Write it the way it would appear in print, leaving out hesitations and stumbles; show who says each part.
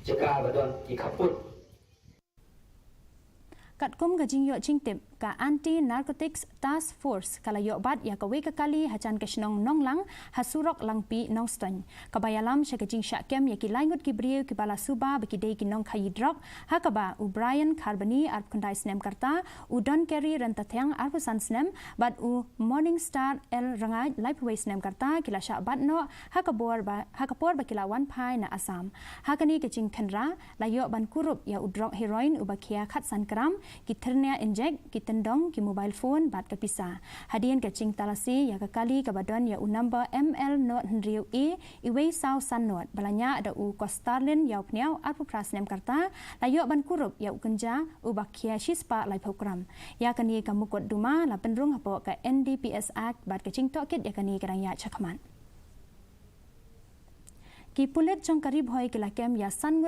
Speaker 1: jaga badon ki kaput
Speaker 2: kat kum ka jing yo jing tip ka anti narcotics task force kala yo bat ya ka we ka kali Hajan ke Shnong Nonglang hasurok langpi Nongston kabayalam sya ka jing sya kem ya ki laingut ki brieu ki bala suba baki dei ki nong khai Drok hakaba u Brian Carboni ar kundai snem karta u Don Kerry rentathang ar pusan snem bat u Morning Star el rangai life way snem karta kila sya bat no hakapor ba kila wan phai na Assam hakani ke jing khanra la yo ban kurup ya u Drok heroin u bakia khat san gram ki ternia inject ki tendong ki mobile phone bat ka pisa hadian ka ching talasi ya ka kali ka badon ya u number ml not hendriu e iwei sau san not balanya ada u Starlin ya pniau arpu prasnem karta layo ban kurup ya u Kynja u bakhia shispa lai program ya kani ka mukot duma la penrung hapo ka NDPS Act bat ka ching tokit ya kani karang ya chakman ki pulet jong karib hoi kila kem ya san